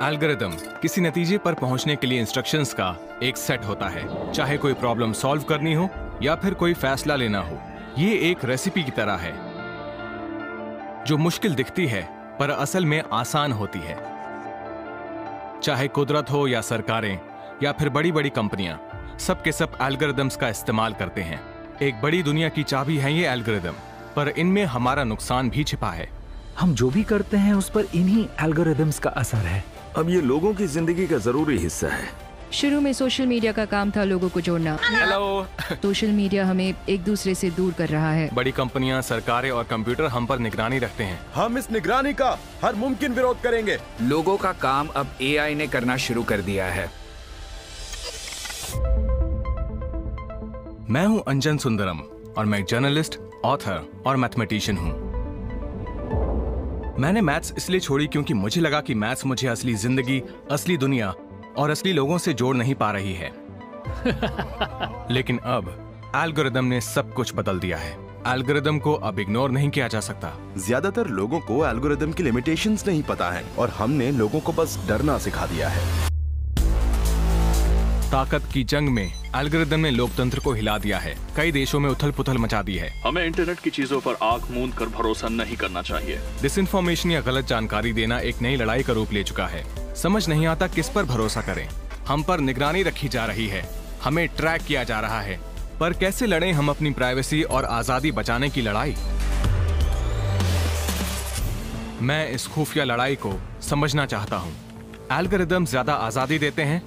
Algorithm किसी नतीजे पर पहुंचने के लिए इंस्ट्रक्शंस का एक सेट होता है, चाहे कोई प्रॉब्लम सॉल्व करनी हो या फिर कोई फैसला लेना हो। ये एक रेसिपी की तरह है जो मुश्किल दिखती है पर असल में आसान होती है। चाहे कुदरत हो या सरकारें या फिर बड़ी बड़ी कंपनियां, सब के सब एल्गोरिदम्स का इस्तेमाल करते हैं। एक बड़ी दुनिया की चाबी है ये एल्गोरिदम, पर इनमें हमारा नुकसान भी छिपा है। हम जो भी करते हैं उस पर इन्हीं एल्गोरिदम्स का असर है। अब ये लोगों की जिंदगी का जरूरी हिस्सा है। शुरू में सोशल मीडिया का काम था लोगों को जोड़ना। हेलो। सोशल मीडिया हमें एक दूसरे से दूर कर रहा है। बड़ी कंपनियां, सरकारें और कंप्यूटर हम पर निगरानी रखते हैं। हम इस निगरानी का हर मुमकिन विरोध करेंगे। लोगों का काम अब एआई ने करना शुरू कर दिया है। मैं हूं अंजन सुंदरम और मैं एक जर्नलिस्ट, ऑथर और मैथमेटिशियन हूं। मैंने मैथ्स इसलिए छोड़ी क्योंकि मुझे लगा कि मैथ्स मुझे असली जिंदगी, असली दुनिया और असली लोगों से जोड़ नहीं पा रही है। लेकिन अब एल्गोरिदम ने सब कुछ बदल दिया है। एल्गोरिदम को अब इग्नोर नहीं किया जा सकता। ज्यादातर लोगों को एल्गोरिदम की लिमिटेशंस नहीं पता है और हमने लोगों को बस डरना सिखा दिया है। ताकत की जंग में एल्गोरिदम ने लोकतंत्र को हिला दिया है। कई देशों में उथल पुथल मचा दी है। हमें इंटरनेट की चीजों पर आंख मूंद कर भरोसा नहीं करना चाहिए। डिसइंफॉर्मेशन या गलत जानकारी देना एक नई लड़ाई का रूप ले चुका है। समझ नहीं आता किस पर भरोसा करें। हम पर निगरानी रखी जा रही है, हमें ट्रैक किया जा रहा है, पर कैसे लड़ें हम अपनी प्राइवेसी और आजादी बचाने की लड़ाई? मैं इस खुफिया लड़ाई को समझना चाहता हूँ। एल्गोरिदम ज्यादा आजादी देते हैं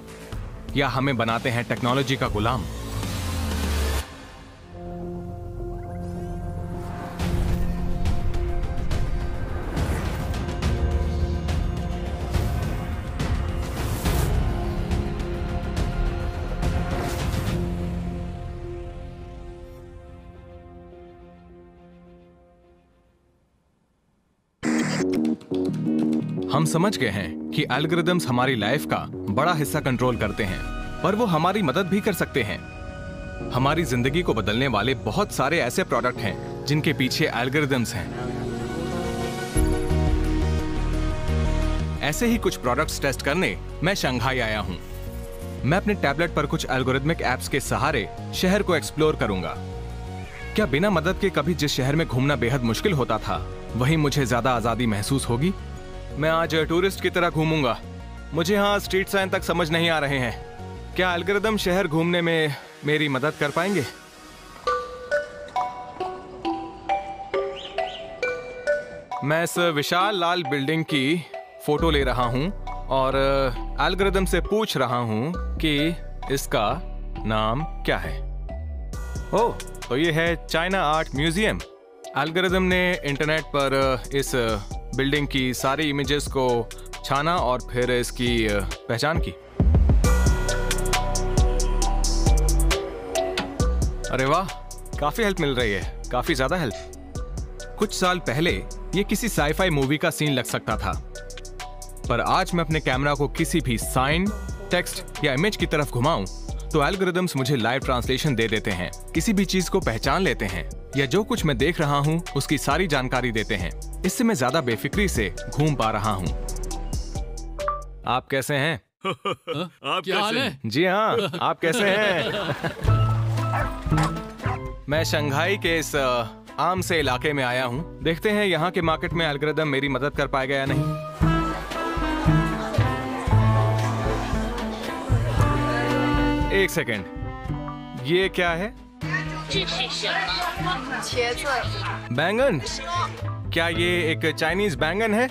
या हमें बनाते हैं टेक्नोलॉजी का गुलाम? हम समझ गए हैं कि एल्गोरिदम्स हमारी लाइफ का बड़ा हिस्सा कंट्रोल करते हैं, पर वो हमारी मदद भी कर सकते हैं। हमारी जिंदगी को बदलने वाले बहुत सारे ऐसे प्रोडक्ट हैं जिनके पीछे एल्गोरिदम्स हैं। ऐसे ही कुछ प्रोडक्ट्स टेस्ट करने मैं शंघाई आया हूं। मैं अपने टैबलेट पर कुछ एल्गोरिदमिक एप्स के सहारे शहर को एक्सप्लोर करूंगा। क्या बिना मदद के कभी जिस शहर में घूमना बेहद मुश्किल होता था, वहीं मुझे ज्यादा आजादी महसूस होगी? मैं आज टूरिस्ट की तरह घूमूंगा। मुझे यहाँ स्ट्रीट साइन तक समझ नहीं आ रहे हैं। क्या एल्गोरिदम शहर घूमने में मेरी मदद कर पाएंगे? मैं इस विशाल लाल बिल्डिंग की फोटो ले रहा हूँ और एल्गोरिदम से पूछ रहा हूँ कि इसका नाम क्या है। ओह, तो ये है चाइना आर्ट म्यूजियम। एल्गोरिदम ने इंटरनेट पर इस बिल्डिंग की सारी इमेजेस को छाना और फिर इसकी पहचान की। अरे वाह, काफी हेल्प मिल रही है, काफी ज्यादा हेल्प। कुछ साल पहले ये किसी साईफाई मूवी का सीन लग सकता था, पर आज मैं अपने कैमरा को किसी भी साइन, टेक्स्ट या इमेज की तरफ घुमाऊं तो एल्गोरिदम्स मुझे लाइव ट्रांसलेशन दे देते हैं, किसी भी चीज को पहचान लेते हैं या जो कुछ मैं देख रहा हूं उसकी सारी जानकारी देते हैं। इससे मैं ज्यादा बेफिक्री से घूम पा रहा हूं। आप कैसे हैं? आप क्या हाल है? जी हाँ, आप कैसे हैं? मैं शंघाई के इस आम से इलाके में आया हूं। देखते हैं यहाँ के मार्केट में एल्गोरिदम मेरी मदद कर पाएगा या नहीं। एक सेकेंड, ये क्या है? बैंगन? क्या ये एक चाइनीज बैंगन है?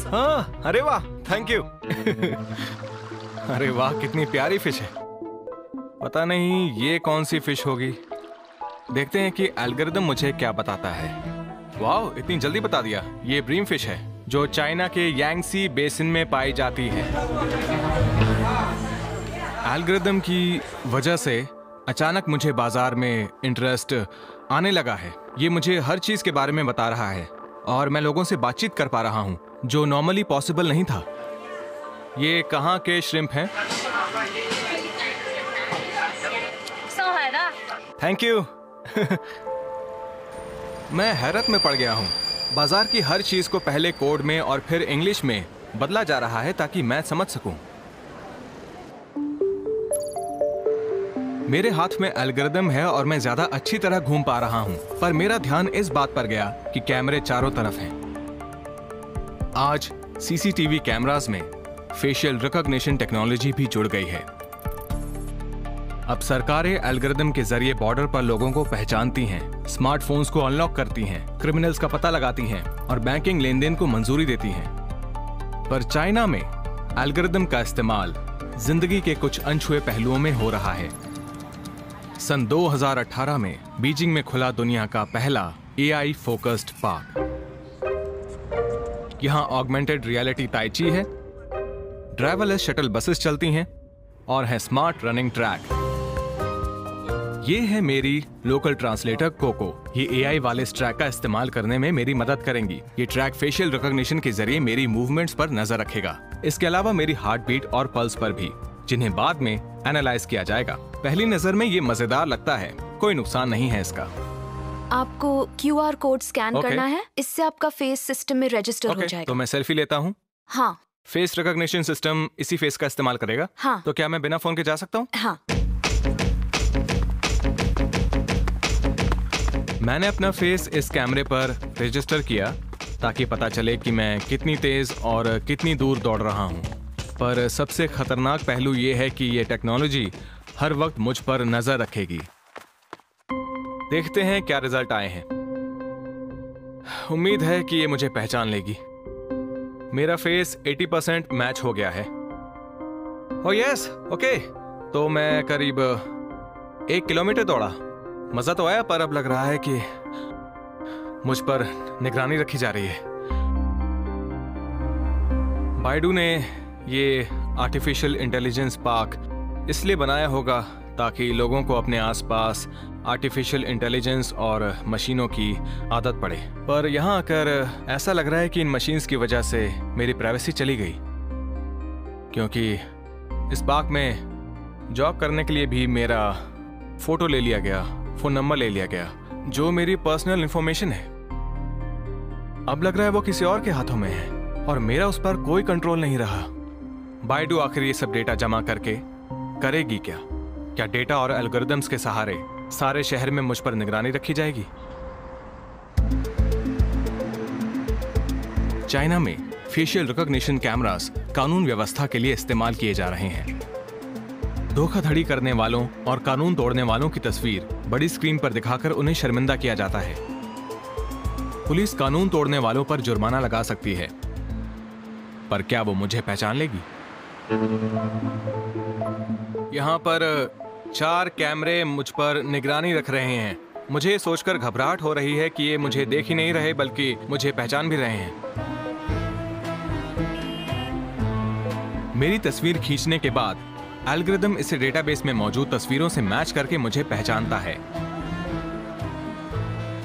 हाँ, अरे वाह, थैंक यू। अरे वाह, कितनी प्यारी फिश है। पता नहीं ये कौन सी फिश होगी। देखते हैं कि एल्गोरिदम मुझे क्या बताता है। वाह, इतनी जल्दी बता दिया। ये ब्रीम फिश है जो चाइना के यांगसी बेसिन में पाई जाती है। एल्गोरिदम की वजह से अचानक मुझे बाजार में इंटरेस्ट आने लगा है। ये मुझे हर चीज के बारे में बता रहा है और मैं लोगों से बातचीत कर पा रहा हूँ, जो नॉर्मली पॉसिबल नहीं था। ये कहाँ के श्रिम्प हैं? Thank you. मैं हैरत में पड़ गया हूँ। बाजार की हर चीज को पहले कोड में और फिर इंग्लिश में बदला जा रहा है ताकि मैं समझ सकूं। मेरे हाथ में एल्गोरिदम है और मैं ज्यादा अच्छी तरह घूम पा रहा हूं, पर मेरा ध्यान इस बात पर गया कि कैमरे चारों तरफ हैं। आज सीसीटीवी कैमरास में फेशियल रिकॉग्निशन टेक्नोलॉजी भी जुड़ गई है। अब सरकारें एल्गोरिदम के जरिए बॉर्डर पर लोगों को पहचानती हैं, स्मार्टफोन्स को अनलॉक करती हैं, क्रिमिनल्स का पता लगाती हैं और बैंकिंग लेनदेन को मंजूरी देती हैं। पर चाइना में एल्गोरिदम का इस्तेमाल जिंदगी के कुछ अनछुए पहलुओं में हो रहा है। सन 2018 में बीजिंग में खुला दुनिया का पहला AI फोकस्ड पार्क। यहां ऑगमेंटेड रियलिटी ताइची है, ड्राइवरलेस शटल बसेस चलती हैं और है स्मार्ट रनिंग ट्रैक। ये है मेरी लोकल ट्रांसलेटर कोको। ये AI वाले इस ट्रैक का इस्तेमाल करने में मेरी मदद करेंगी। ये ट्रैक फेशियल रिकॉग्निशन के जरिए मेरी मूवमेंट्स पर नजर रखेगा। इसके अलावा मेरी हार्ट बीट और पल्स पर भी, जिन्हें बाद में एनालाइज किया जाएगा। पहली नजर में ये मजेदार लगता है, कोई नुकसान नहीं है इसका। आपको QR कोड स्कैन करना है, इससे आपका फेस सिस्टम में रजिस्टर हो जाएगा। तो मैं सेल्फी लेता हूँ। हाँ। फेस रिकॉग्निशन सिस्टम इसी फेस का इस्तेमाल करेगा। हाँ। तो क्या मैं बिना फोन के जा सकता हूँ? हाँ। मैंने अपना फेस इस कैमरे पर रजिस्टर किया ताकि पता चले कि मैं कितनी तेज और कितनी दूर दौड़ रहा हूँ। पर सबसे खतरनाक पहलू ये है कि ये टेक्नोलॉजी हर वक्त मुझ पर नजर रखेगी। देखते हैं क्या रिजल्ट आए हैं। उम्मीद है कि ये मुझे पहचान लेगी। मेरा फेस 80% मैच हो गया है। Oh yes, okay. तो मैं करीब 1 किलोमीटर दौड़ा। मजा तो आया, पर अब लग रहा है कि मुझ पर निगरानी रखी जा रही है। बाइडू ने ये आर्टिफिशियल इंटेलिजेंस पार्क इसलिए बनाया होगा ताकि लोगों को अपने आसपास आर्टिफिशियल इंटेलिजेंस और मशीनों की आदत पड़े। पर यहाँ आकर ऐसा लग रहा है कि इन मशीन्स की वजह से मेरी प्राइवेसी चली गई, क्योंकि इस पार्क में जॉब करने के लिए भी मेरा फोटो ले लिया गया, फोन नंबर ले लिया गया, जो मेरी पर्सनल इंफॉर्मेशन है। अब लग रहा है वो किसी और के हाथों में है और मेरा उस पर कोई कंट्रोल नहीं रहा। बाइडू आखिर ये सब डेटा जमा करके करेगी क्या? क्या डेटा और एल्गोरिदम्स के सहारे सारे शहर में मुझ पर निगरानी रखी जाएगी? चाइना में फेशियल रिकॉग्निशन कैमरास कानून व्यवस्था के लिए इस्तेमाल किए जा रहे हैं। धोखाधड़ी करने वालों और कानून तोड़ने वालों की तस्वीर बड़ी स्क्रीन पर दिखाकर उन्हें शर्मिंदा किया जाता है। पुलिस कानून तोड़ने वालों पर जुर्माना लगा सकती है, पर क्या वो मुझे पहचान लेगी? यहाँ पर 4 कैमरे मुझ पर निगरानी रख रहे हैं। मुझे सोचकर घबराहट हो रही है कि ये मुझे देख ही नहीं रहे बल्कि मुझे पहचान भी रहे हैं। मेरी तस्वीर खींचने के बाद एल्गोरिदम इसे डेटाबेस में मौजूद तस्वीरों से मैच करके मुझे पहचानता है।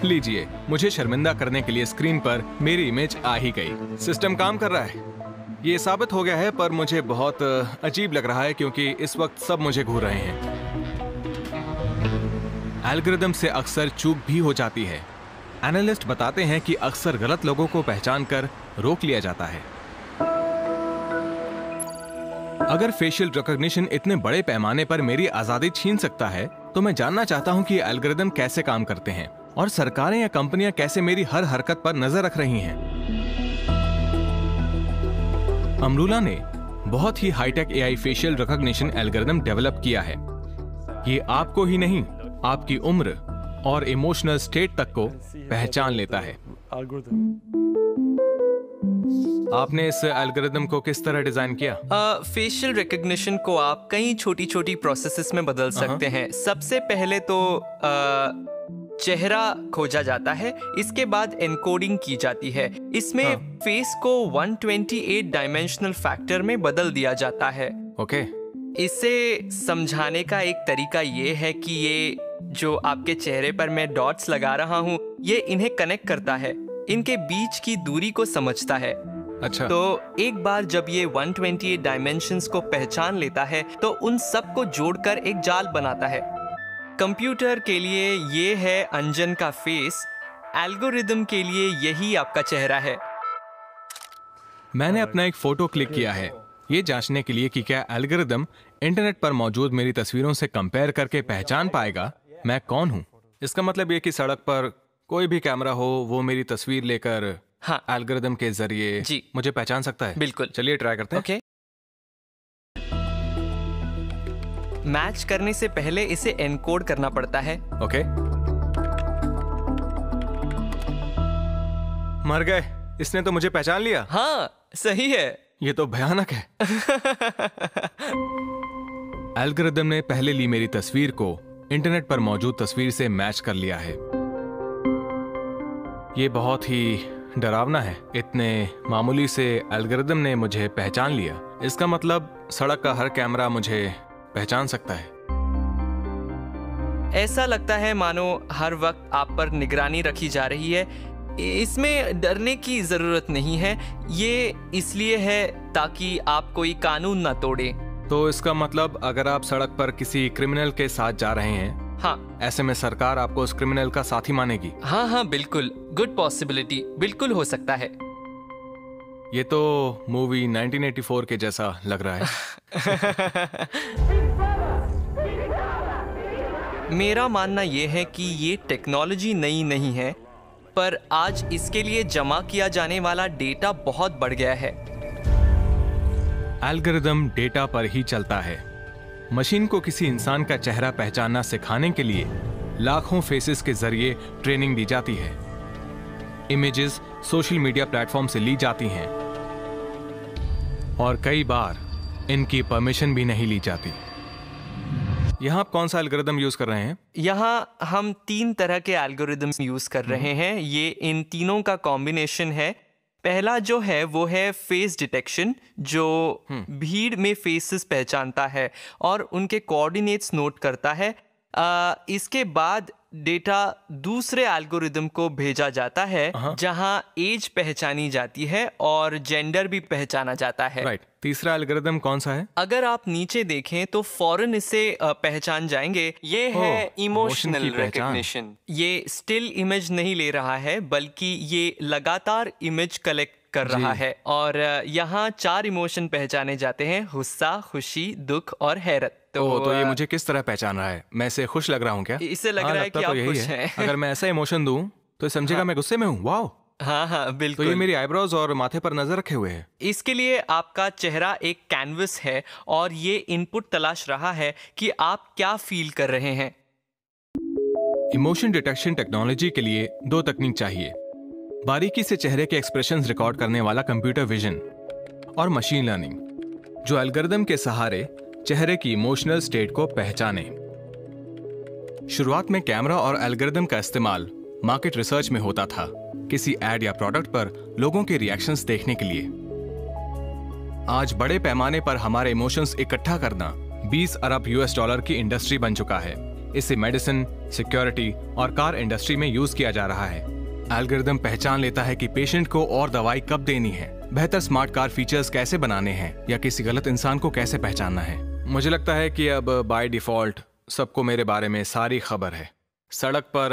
लीजिए, मुझे शर्मिंदा करने के लिए स्क्रीन पर मेरी इमेज आ ही गई। सिस्टम काम कर रहा है, ये साबित हो गया है, पर मुझे बहुत अजीब लग रहा है क्योंकि इस वक्त सब मुझे घूर रहे हैं। एल्गोरिदम से अक्सर चूक भी हो जाती है। एनालिस्ट बताते हैं कि अक्सर गलत लोगों को पहचान कर रोक लिया जाता है। अगर फेशियल रिकॉग्निशन इतने बड़े पैमाने पर मेरी आजादी छीन सकता है, तो मैं जानना चाहता हूं कि एल्गोरिदम कैसे काम करते हैं और सरकारें या कंपनियां कैसे मेरी हर हरकत पर नजर रख रही हैं। अमरूला ने बहुत ही hitech AI facial recognition algorithm develop किया है। ये आपको ही नहीं, आपकी उम्र और इमोशनल स्टेट तक को पहचान लेता है। आपने इस एल्गोरिदम को किस तरह डिजाइन किया? फेशियल रिकॉग्निशन को आप कई छोटी छोटी प्रोसेसेस में बदल सकते हैं। सबसे पहले तो चेहरा खोजा जाता है, इसके बाद एनकोडिंग की जाती है। इसमें फेस को 128 डायमेंशनल फैक्टर में बदल दिया जाता है। ओके। इसे समझाने का एक तरीका ये है कि ये जो आपके चेहरे पर मैं डॉट्स लगा रहा हूँ, ये इन्हें कनेक्ट करता है, इनके बीच की दूरी को समझता है। अच्छा। तो एक बार जब ये 128 डायमेंशंस को पहचान लेता है तो उन सब को जोड़कर एक जाल बनाता है। कंप्यूटर के लिए ये है अंजन का फेस एल्गोरिदम के लिए यही आपका चेहरा है। मैंने अपना एक फोटो क्लिक किया है ये जांचने के लिए कि क्या एल्गोरिदम इंटरनेट पर मौजूद मेरी तस्वीरों से कंपेयर करके पहचान पाएगा मैं कौन हूँ। इसका मतलब ये कि सड़क पर कोई भी कैमरा हो वो मेरी तस्वीर लेकर हाँ, एल्गोरिदम के जरिए जी मुझे पहचान सकता है। बिल्कुल, चलिए ट्राई करते हैं। ओके। मैच करने से पहले इसे एनकोड करना पड़ता है। ओके, मर गए, इसने तो मुझे पहचान लिया। हाँ सही है। ये तो भयानक है। एल्गोरिदम ने पहले ली मेरी तस्वीर को इंटरनेट पर मौजूद तस्वीर से मैच कर लिया है। ये बहुत ही डरावना है। इतने मामूली से एल्गोरिदम ने मुझे पहचान लिया। इसका मतलब सड़क का हर कैमरा मुझे पहचान सकता है। ऐसा लगता है मानो हर वक्त आप पर निगरानी रखी जा रही है। इसमें डरने की जरूरत नहीं है। ये इसलिए है ताकि आप कोई कानून ना तोड़े। तो इसका मतलब अगर आप सड़क पर किसी क्रिमिनल के साथ जा रहे हैं, हाँ, ऐसे में सरकार आपको उस क्रिमिनल का साथी मानेगी। हाँ हाँ बिल्कुल, गुड पॉसिबिलिटी, बिल्कुल हो सकता है। ये तो मूवी 1984 के जैसा लग रहा है। मेरा मानना यह है कि ये टेक्नोलॉजी नई नहीं है, पर आज इसके लिए जमा किया जाने वाला डेटा बहुत बढ़ गया है। एल्गोरिदम डेटा पर ही चलता है। मशीन को किसी इंसान का चेहरा पहचानना सिखाने के लिए लाखों फेसेस के जरिए ट्रेनिंग दी जाती है। इमेजेस सोशल मीडिया प्लेटफॉर्म से ली जाती हैं और कई बार इनकी परमिशन भी नहीं ली जाती। यहाँ आप कौन सा एल्गोरिदम यूज कर रहे हैं? यहाँ हम 3 तरह के एल्गोरिदम यूज कर रहे हैं। ये इन तीनों का कॉम्बिनेशन है। पहला जो है वो है फेस डिटेक्शन, जो भीड़ में फेसेस पहचानता है और उनके कोऑर्डिनेट्स नोट करता है। इसके बाद डेटा दूसरे एल्गोरिदम को भेजा जाता है जहां एज पहचानी जाती है और जेंडर भी पहचाना जाता है। राइट। तीसरा एल्गोरिदम कौन सा है? अगर आप नीचे देखें तो फौरन इसे पहचान जाएंगे। ये है इमोशनल रिकग्निशन। ये स्टिल इमेज नहीं ले रहा है बल्कि ये लगातार इमेज कलेक्ट कर रहा है और यहाँ 4 इमोशन पहचाने जाते हैं: गुस्सा, खुशी, दुख और हैरत। तो ये मुझे किस तरह पहचान रहा है? मैं इसे खुश लग रहा हूँ क्या? इसे लग रहा है कि आप खुश हैं। अगर मैं ऐसा इमोशन दूं तो समझेगा मैं गुस्से में हूँ। वाओ। हाँ हाँ बिल्कुल। तो ये मेरी आईब्रोज और माथे पर नजर रखे हुए है। इसके लिए आपका चेहरा एक कैनवस है और ये इनपुट तलाश रहा है कि आप क्या फील कर रहे हैं। इमोशन डिटेक्शन टेक्नोलॉजी के लिए 2 तकनीक चाहिए: बारीकी से चेहरे के एक्सप्रेशंस रिकॉर्ड करने वाला कंप्यूटर विजन और मशीन लर्निंग, जो एल्गोरिदम के सहारे चेहरे की इमोशनल स्टेट को पहचाने। शुरुआत में कैमरा और एल्गोरिदम का इस्तेमाल मार्केट रिसर्च में होता था, किसी एड या प्रोडक्ट पर लोगों के रिएक्शंस देखने के लिए। आज बड़े पैमाने पर हमारे इमोशंस इकट्ठा करना $20 अरब की इंडस्ट्री बन चुका है। इसे मेडिसिन, सिक्योरिटी और कार इंडस्ट्री में यूज किया जा रहा है। एल्गोरिदम पहचान लेता है कि पेशेंट को और दवाई कब देनी है, बेहतर स्मार्ट कार फीचर्स कैसे बनाने हैं या किसी गलत इंसान को कैसे पहचानना है। मुझे लगता है कि अब बाय डिफॉल्ट सबको मेरे बारे में सारी खबर है। सड़क पर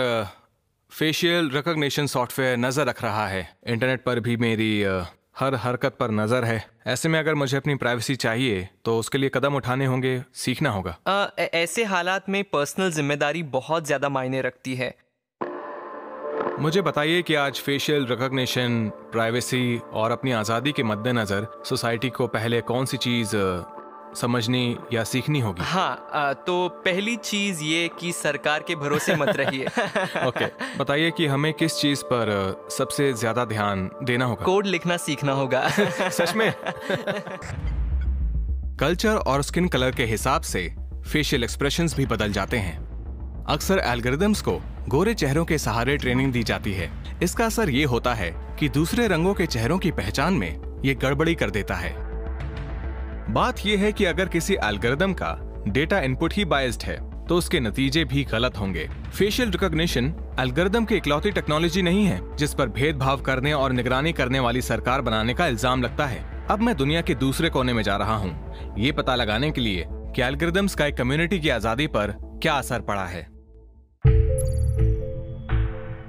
फेशियल रिकॉग्निशन सॉफ्टवेयर नजर रख रहा है। इंटरनेट पर भी मेरी हर हरकत पर नजर है। ऐसे में अगर मुझे अपनी प्राइवेसी चाहिए तो उसके लिए कदम उठाने होंगे, सीखना होगा। ऐसे हालात में पर्सनल जिम्मेदारी बहुत ज्यादा मायने रखती है। मुझे बताइए कि आज फेशियल रिकॉग्निशन, प्राइवेसी और अपनी आज़ादी के मद्देनजर सोसाइटी को पहले कौन सी चीज़ समझनी या सीखनी होगी? हाँ, तो पहली चीज़ ये कि सरकार के भरोसे मत रहिए। ओके, बताइए कि हमें किस चीज़ पर सबसे ज़्यादा ध्यान देना होगा? कोड लिखना सीखना होगा। सच में? कल्चर और स्किन कलर के हिसाब से फेशियल एक्सप्रेशंस भी बदल जाते हैं। अक्सर एल्गोरिदम्स को गोरे चेहरों के सहारे ट्रेनिंग दी जाती है। इसका असर ये होता है कि दूसरे रंगों के चेहरों की पहचान में ये गड़बड़ी कर देता है। बात यह है कि अगर किसी एल्गोरिदम का डेटा इनपुट ही बायस्ड है तो उसके नतीजे भी गलत होंगे। फेशियल रिकॉग्निशन एल्गोरिदम की इकलौती टेक्नोलॉजी नहीं है जिस पर भेदभाव करने और निगरानी करने वाली सरकार बनाने का इल्जाम लगता है। अब मैं दुनिया के दूसरे कोने में जा रहा हूँ, ये पता लगाने के लिए कि एल्गोरिदम्स का एक कम्युनिटी की आजादी पर क्या असर पड़ा है।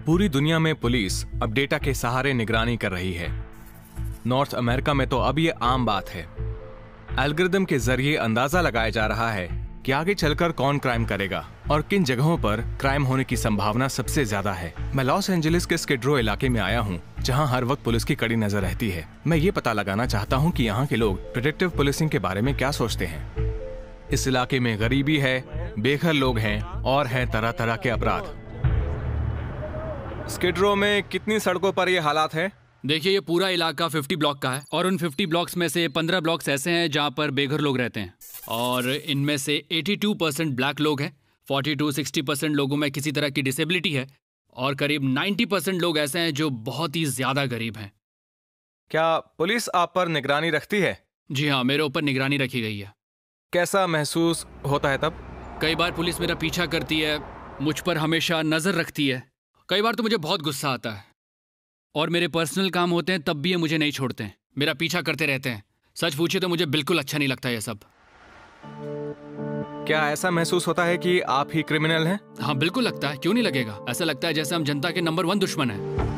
पूरी दुनिया में पुलिस अब डेटा के सहारे निगरानी कर रही है। नॉर्थ अमेरिका में तो अब ये आम बात है। एल्गोरिदम के जरिए अंदाजा लगाया जा रहा है कि आगे चलकर कौन क्राइम करेगा और किन जगहों पर क्राइम होने की संभावना सबसे ज्यादा है। मैं लॉस एंजलिस के स्किड रो इलाके में आया हूँ, जहाँ हर वक्त पुलिस की कड़ी नजर रहती है। मैं ये पता लगाना चाहता हूँ कि यहाँ के लोग प्रिडिक्टिव पुलिसिंग के बारे में क्या सोचते हैं। इस इलाके में गरीबी है, बेघर लोग हैं और हैं तरह तरह के अपराध। स्किड रो में कितनी सड़कों पर ये हालात है? देखिए, ये पूरा इलाका 50 ब्लॉक का है और उन 50 ब्लॉक्स में से 15 ब्लॉक्स ऐसे हैं जहां पर बेघर लोग रहते हैं और इनमें से 82% ब्लैक लोग हैं, 40-60% लोगों में किसी तरह की डिसेबिलिटी है और करीब 90% लोग ऐसे हैं जो बहुत ही ज्यादा गरीब हैं। क्या पुलिस आप पर निगरानी रखती है? जी हाँ, मेरे ऊपर निगरानी रखी गई है। कैसा महसूस होता है तब? कई बार पुलिस मेरा पीछा करती है, मुझ पर हमेशा नजर रखती है। कई बार तो मुझे बहुत गुस्सा आता है और मेरे पर्सनल काम होते हैं तब भी ये मुझे नहीं छोड़ते हैं, मेरा पीछा करते रहते हैं। सच पूछे तो मुझे बिल्कुल अच्छा नहीं लगता ये सब। क्या ऐसा महसूस होता है कि आप ही क्रिमिनल हैं? हाँ, बिल्कुल लगता है। क्यों नहीं लगेगा? ऐसा लगता है जैसे हम जनता के नंबर 1 दुश्मन हैं।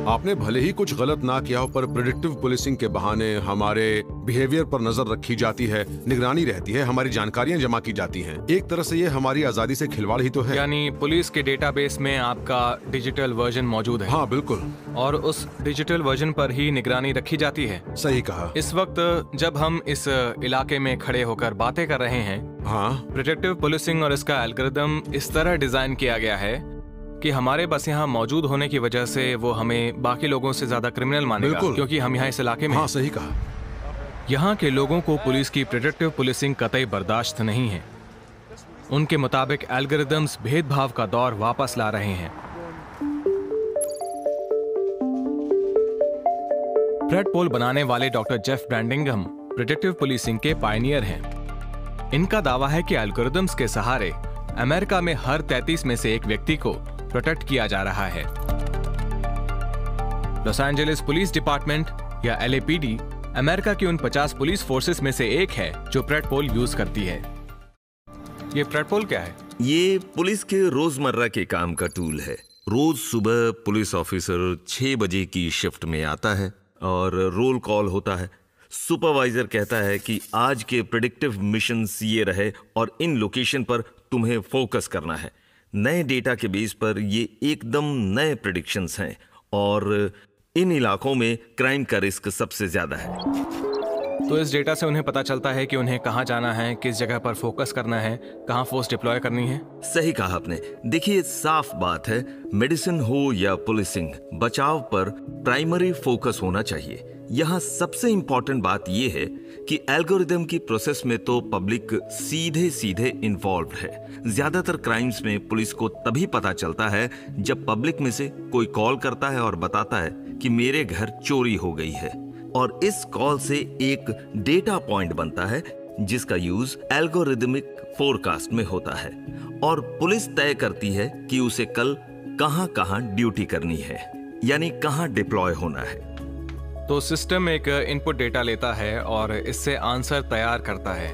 आपने भले ही कुछ गलत ना किया हो, पर प्रिडिक्टिव पुलिसिंग के बहाने हमारे बिहेवियर पर नजर रखी जाती है, निगरानी रहती है, हमारी जानकारियां जमा की जाती हैं। एक तरह से ये हमारी आजादी से खिलवाड़ ही तो है। यानी पुलिस के डेटाबेस में आपका डिजिटल वर्जन मौजूद है? हाँ, बिल्कुल। और उस डिजिटल वर्जन पर ही निगरानी रखी जाती है? सही कहा। इस वक्त जब हम इस इलाके में खड़े होकर बातें कर रहे हैं, हाँ, प्रिडिक्टिव पुलिसिंग और इसका एल्गोरिदम इस तरह डिजाइन किया गया है कि हमारे बस यहाँ मौजूद होने की वजह से वो हमें बाकी लोगों से ज्यादा क्रिमिनल मानेगा, क्योंकि हम यहाँ इस इलाके में। हाँ, सही कहा। यहाँ के लोगों को पुलिस की प्रिडिक्टिव पुलिसिंग कतई बर्दाश्त नहीं है। उनके मुताबिक एल्गोरिदम्स भेदभाव का दौर वापस ला रहे हैं। प्रेड पोल बनाने वाले डॉक्टर जेफ ब्रैंडिंगहम प्रिडिक्टिव पुलिसिंग के पायनियर हैं। इनका दावा है कि एल्गोरिदम्स के सहारे अमेरिका में हर 33 में से एक व्यक्ति को प्रोटेक्ट किया जा रहा है। लॉस एंजलिस पुलिस डिपार्टमेंट या LAPD अमेरिका की उन 50 पुलिस फोर्सेस में से एक है जो प्रेड पोल यूज करती है। ये प्रेड पोल क्या है? ये पुलिस के रोजमर्रा के काम का टूल है। रोज सुबह पुलिस ऑफिसर 6 बजे की शिफ्ट में आता है और रोल कॉल होता है। सुपरवाइजर कहता है कि आज के प्रेडिक्टिव मिशंस ये रहे और इन लोकेशन पर तुम्हें फोकस करना है। नए डेटा के बेस पर ये एकदम नए प्रेडिक्शंस हैं और इन इलाकों में क्राइम का रिस्क सबसे ज्यादा है। तो इस डेटा से उन्हें पता चलता है कि उन्हें कहां जाना है, किस जगह पर फोकस करना है, कहां फोर्स डिप्लॉय करनी है। सही कहा आपने। देखिए, साफ बात है, मेडिसिन हो या पुलिसिंग, बचाव पर प्राइमरी फोकस होना चाहिए। यहाँ सबसे इंपॉर्टेंट बात यह है कि एल्गोरिदम की प्रोसेस में तो पब्लिक सीधे सीधे इन्वॉल्व है। ज्यादातर क्राइम्स में पुलिस को तभी पता चलता है जब पब्लिक में से कोई कॉल करता है और बताता है कि मेरे घर चोरी हो गई है, और इस कॉल से एक डेटा पॉइंट बनता है जिसका यूज एल्गोरिदमिक फोरकास्ट में होता है और पुलिस तय करती है कि उसे कल कहां कहां ड्यूटी करनी है, यानी कहां डिप्लॉय होना है। तो सिस्टम एक इनपुट डेटा लेता है और इससे आंसर तैयार करता है।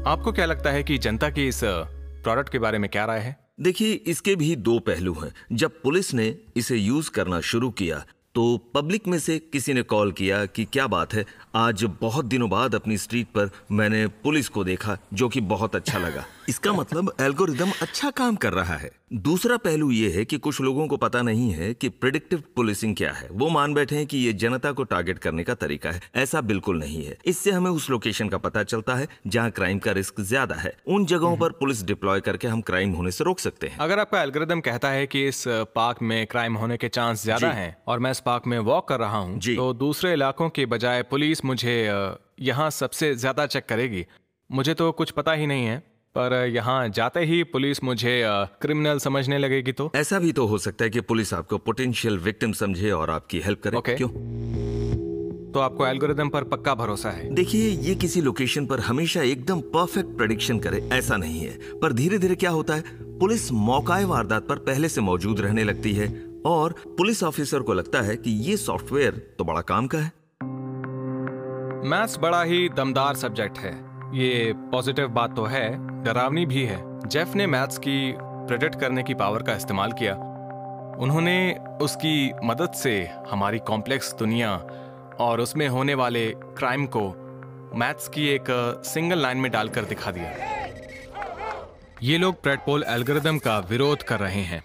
आपको क्या लगता है कि जनता की इस प्रोडक्ट के बारे में क्या राय है? देखिए, इसके भी 2 पहलू हैं। जब पुलिस ने इसे यूज करना शुरू किया तो पब्लिक में से किसी ने कॉल किया कि क्या बात है, आज बहुत दिनों बाद अपनी स्ट्रीट पर मैंने पुलिस को देखा, जो कि बहुत अच्छा लगा। इसका मतलब एल्गोरिदम अच्छा काम कर रहा है। दूसरा पहलू यह है कि कुछ लोगों को पता नहीं है कि प्रेडिक्टिव पुलिसिंग क्या है। वो मान बैठे हैं कि ये जनता को टारगेट करने का तरीका है। ऐसा बिल्कुल नहीं है। इससे हमें उस लोकेशन का पता चलता है जहां क्राइम का रिस्क ज्यादा है। उन जगहों पर पुलिस डिप्लॉय करके हम क्राइम होने से रोक सकते हैं। अगर आपका एल्गोरिदम कहता है कि इस पार्क में क्राइम होने के चांस ज्यादा हैं और मैं इस पार्क में वॉक कर रहा हूं, तो दूसरे इलाकों के बजाय पुलिस मुझे यहाँ सबसे ज्यादा चेक करेगी। मुझे तो कुछ पता ही नहीं है, पर यहाँ जाते ही पुलिस मुझे क्रिमिनल समझने लगेगी। तो ऐसा भी तो हो सकता है कि पुलिस आपको पोटेंशियल विक्टिम समझे और आपकी हेल्प करे। क्यों? तो आपको एल्गोरिदम पर पक्का भरोसा है? देखिए, ये किसी लोकेशन पर हमेशा एकदम परफेक्ट प्रेडिक्शन करे ऐसा नहीं है, पर धीरे धीरे क्या होता है, पुलिस मौकाए वारदात पर पहले से मौजूद रहने लगती है और पुलिस ऑफिसर को लगता है कि ये सॉफ्टवेयर तो बड़ा काम का है। मैथ्स बड़ा ही दमदार सब्जेक्ट है। ये पॉजिटिव बात तो है, डरावनी भी है। जेफ ने मैथ्स की प्रेडिक्ट करने की पावर का इस्तेमाल किया। उन्होंने उसकी मदद से हमारी कॉम्प्लेक्स दुनिया और उसमें होने वाले क्राइम को मैथ्स की एक सिंगल लाइन में डालकर दिखा दिया। ये लोग प्रेडपोल एल्गोरिदम का विरोध कर रहे हैं।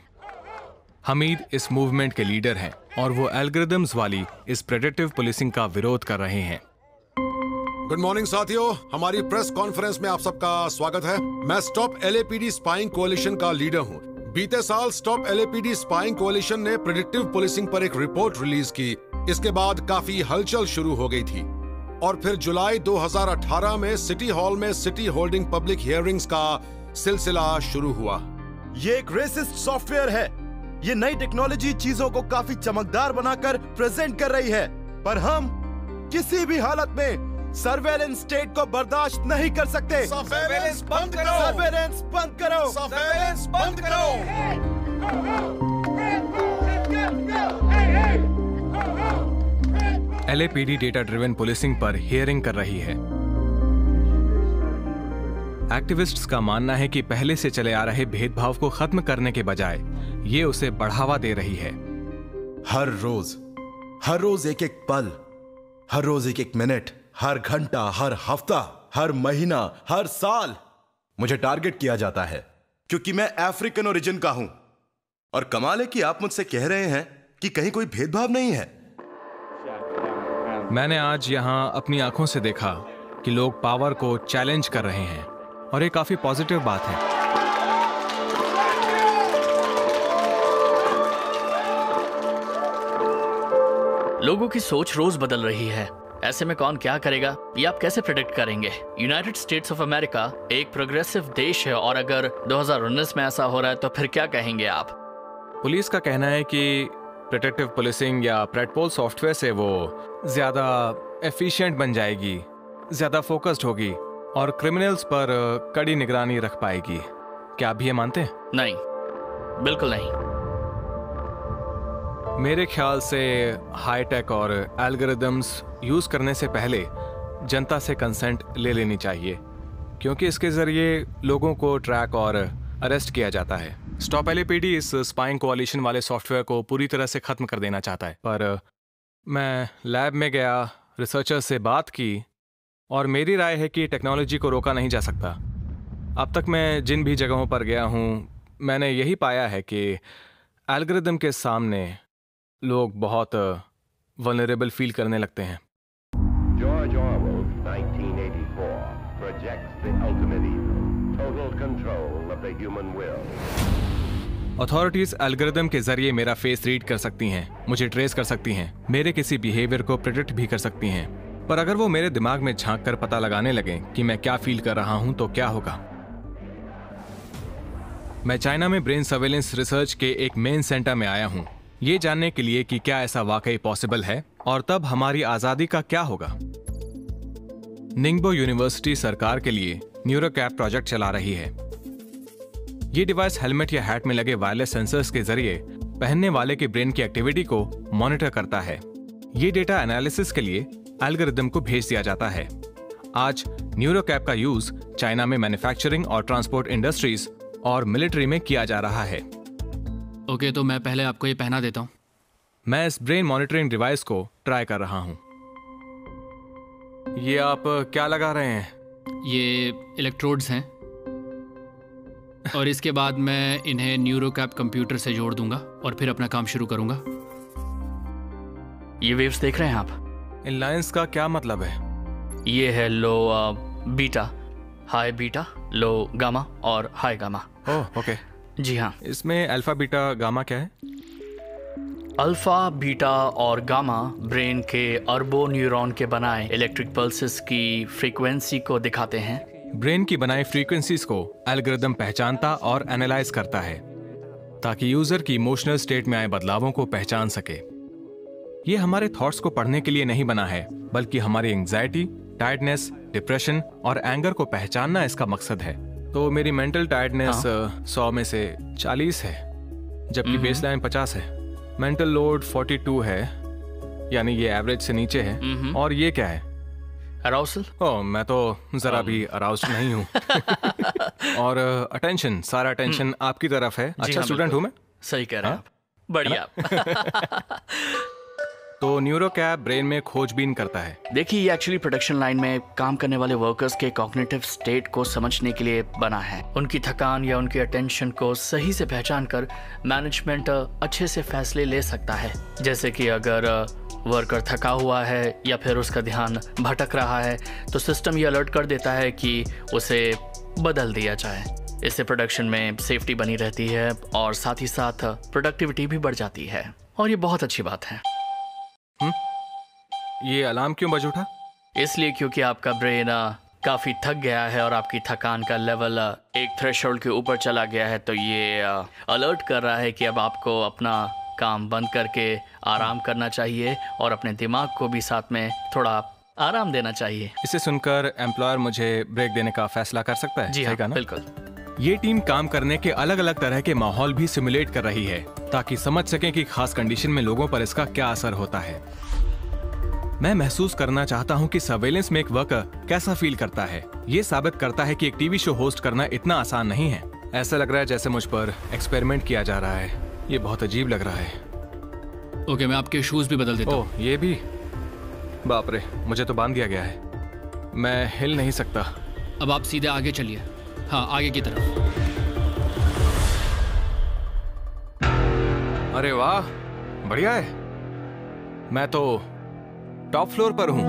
हमीद इस मूवमेंट के लीडर हैं और वो एल्गोरिदम्स वाली इस प्रेडिक्टिव पुलिसिंग का विरोध कर रहे हैं। गुड मॉर्निंग साथियों, हमारी प्रेस कॉन्फ्रेंस में आप सबका स्वागत है। मैं स्टॉप एलएपीडी स्पाइंग कोalition का लीडर हूं। बीते साल स्टॉप एलएपीडी स्पाइंग कोalition ने प्रेडिक्टिव पुलिसिंग पर एक रिपोर्ट रिलीज की। इसके बाद काफी हलचल शुरू हो गई थी और फिर जुलाई 2018 में सिटी हॉल में सिटी होल्डिंग पब्लिक हियरिंग्स का सिलसिला शुरू हुआ। ये एक रेसिस्ट सॉफ्टवेयर है। ये नई टेक्नोलॉजी चीजों को काफी चमकदार बनाकर प्रेजेंट कर रही है, पर हम किसी भी हालत में सर्वेलेंस स्टेट को बर्दाश्त नहीं कर सकते। सर्वेलेंस बंद करो! सर्वेलेंस बंद करो! सर्वेलेंस बंद करो! एलएपीडी डेटा ड्रिवन पुलिसिंग पर हियरिंग कर रही है। एक्टिविस्ट्स का मानना है कि पहले से चले आ रहे भेदभाव को खत्म करने के बजाय ये उसे बढ़ावा दे रही है। हर रोज एक एक पल, हर रोज एक एक मिनट, हर घंटा, हर हफ्ता, हर महीना, हर साल मुझे टारगेट किया जाता है क्योंकि मैं अफ्रीकन ओरिजिन का हूं। और कमाल है कि आप मुझसे कह रहे हैं कि कहीं कोई भेदभाव नहीं है। मैंने आज यहां अपनी आंखों से देखा कि लोग पावर को चैलेंज कर रहे हैं और ये काफी पॉजिटिव बात है। लोगों की सोच रोज बदल रही है। ऐसे में कौन क्या करेगा ये आप कैसे प्रेडिक्ट करेंगे? यूनाइटेड स्टेट्स ऑफ अमेरिका एक प्रोग्रेसिव देश है और अगर 2019 में ऐसा हो रहा है तो फिर क्या कहेंगे आप? पुलिस का कहना है कि प्रेडिक्टिव पुलिसिंग या प्रेडपोल सॉफ्टवेयर से वो ज्यादा एफिशिएंट बन जाएगी, ज्यादा फोकस्ड होगी और क्रिमिनल्स पर कड़ी निगरानी रख पाएगी। क्या आप भी ये मानते हैं? नहीं, बिल्कुल नहीं। मेरे ख्याल से हाईटेक और एल्गोरिदम्स यूज करने से पहले जनता से कंसेंट ले लेनी चाहिए, क्योंकि इसके जरिए लोगों को ट्रैक और अरेस्ट किया जाता है। स्टॉप एलएपीडी इस स्पाइंग कोalition वाले सॉफ्टवेयर को पूरी तरह से खत्म कर देना चाहता है, पर मैं लैब में गया, रिसर्चर्स से बात की और मेरी राय है कि टेक्नोलॉजी को रोका नहीं जा सकता। अब तक मैं जिन भी जगहों पर गया हूँ मैंने यही पाया है कि एल्गोरिदम के सामने लोग बहुत वल्नरेबल फील करने लगते हैं। George Orwell, 1984, projects the ultimate evil, total control of the human will. Authorities algorithm के जरिए मेरा फेस रीड कर सकती हैं, मुझे ट्रेस कर सकती हैं, मेरे किसी बिहेवियर को प्रेडिक्ट भी कर सकती हैं, पर अगर वो मेरे दिमाग में झांक कर पता लगाने लगे कि मैं क्या फील कर रहा हूं तो क्या होगा? मैं चाइना में ब्रेन सर्वेलेंस रिसर्च के एक मेन सेंटर में आया हूं, ये जानने के लिए कि क्या ऐसा वाकई पॉसिबल है और तब हमारी आजादी का क्या होगा। निंगबो यूनिवर्सिटी सरकार के लिए न्यूरोकैप प्रोजेक्ट चला रही है। ये डिवाइस हेलमेट या हैट में लगे वायरलेस सेंसर्स के जरिए पहनने वाले के ब्रेन की एक्टिविटी को मॉनिटर करता है। ये डेटा एनालिसिस के लिए एल्गोरिदम को भेज दिया जाता है। आज न्यूरोकैप का यूज चाइना में मैन्युफैक्चरिंग और ट्रांसपोर्ट इंडस्ट्रीज और मिलिट्री में किया जा रहा है। ओके, तो मैं पहले आपको ये पहना देता हूँ। मैं इस ब्रेन मॉनिटरिंग डिवाइस को ट्राई कर रहा हूँ। ये आप क्या लगा रहे हैं? ये इलेक्ट्रोड्स हैं और इसके बाद मैं इन्हें न्यूरोकैप कंप्यूटर से जोड़ दूंगा और फिर अपना काम शुरू करूंगा। ये वेव्स देख रहे हैं आप? इन लाइंस का क्या मतलब है? ये है लो बीटा, हाई बीटा, लो गामा और हाई गामा। ओह, ओके। जी हाँ। इसमें अल्फा बीटा गामा क्या है? अल्फा बीटा और गामा ब्रेन के अरबों न्यूरॉन के बनाए इलेक्ट्रिक पल्सेस की फ्रीक्वेंसी को दिखाते हैं। ब्रेन की बनाई फ्रीक्वेंसीज को एल्गोरिदम पहचानता और एनालाइज करता है ताकि यूजर की इमोशनल स्टेट में आए बदलावों को पहचान सके। ये हमारे थॉट्स को पढ़ने के लिए नहीं बना है, बल्कि हमारी एंग्जाइटी, टायर्डनेस, डिप्रेशन और एंगर को पहचानना इसका मकसद है। तो मेरी मेंटल टायर्डनेस 100 में से 40 है, जबकि बेसलाइन 50 है। मेंटल लोड 42 है, यानी ये एवरेज से नीचे है। और ये क्या है? अराउसल? ओह, मैं तो जरा भी अराउज्ड नहीं हूँ। और अटेंशन, सारा अटेंशन आपकी तरफ है। अच्छा स्टूडेंट हूँ मैं। सही कह रहे हैं आप। बढ़िया। तो न्यूरोकैप ब्रेन में खोजबीन करता है। देखिए, ये एक्चुअली प्रोडक्शन लाइन में काम करने वाले वर्कर्स के कॉग्निटिव स्टेट को समझने के लिए बना है। उनकी थकान या उनकी अटेंशन को सही से पहचान कर मैनेजमेंट अच्छे से फैसले ले सकता है। जैसे कि अगर वर्कर थका हुआ है या फिर उसका ध्यान भटक रहा है तो सिस्टम ये अलर्ट कर देता है कि उसे बदल दिया जाए। इससे प्रोडक्शन में सेफ्टी बनी रहती है और साथ ही साथ प्रोडक्टिविटी भी बढ़ जाती है और ये बहुत अच्छी बात है। ये अलार्म क्यों बज उठा? इसलिए क्योंकि आपका ब्रेन काफ़ी थक गया है और आपकी थकान का लेवल एक थ्रेशोल्ड के ऊपर चला गया है, तो ये अलर्ट कर रहा है कि अब आपको अपना काम बंद करके आराम करना चाहिए और अपने दिमाग को भी साथ में थोड़ा आराम देना चाहिए। इसे सुनकर एम्प्लॉयर मुझे ब्रेक देने का फैसला कर सकता है? जी हाँ, बिल्कुल। ये टीम काम करने के अलग अलग तरह के माहौल भी सिमुलेट कर रही है ताकि समझ सकें कि खास कंडीशन में लोगों पर इसका क्या असर होता है। मैं महसूस करना चाहता हूं कि सर्वेलेंस में एक वर्कर कैसा फील करता है। ये साबित करता है कि एक टीवी शो होस्ट करना इतना आसान नहीं है। ऐसा लग रहा है जैसे मुझ पर एक्सपेरिमेंट किया जा रहा है। ये बहुत अजीब लग रहा है। ओके, मैं आपके शूज भी बदल देता हूँ। ओह, ये भी? बाप रे, मुझे तो बांध दिया गया है। मैं हिल नहीं सकता। अब आप सीधे आगे चलिए। हाँ, आगे की तरफ। अरे वाह, बढ़िया है। मैं तो टॉप फ्लोर पर हूं।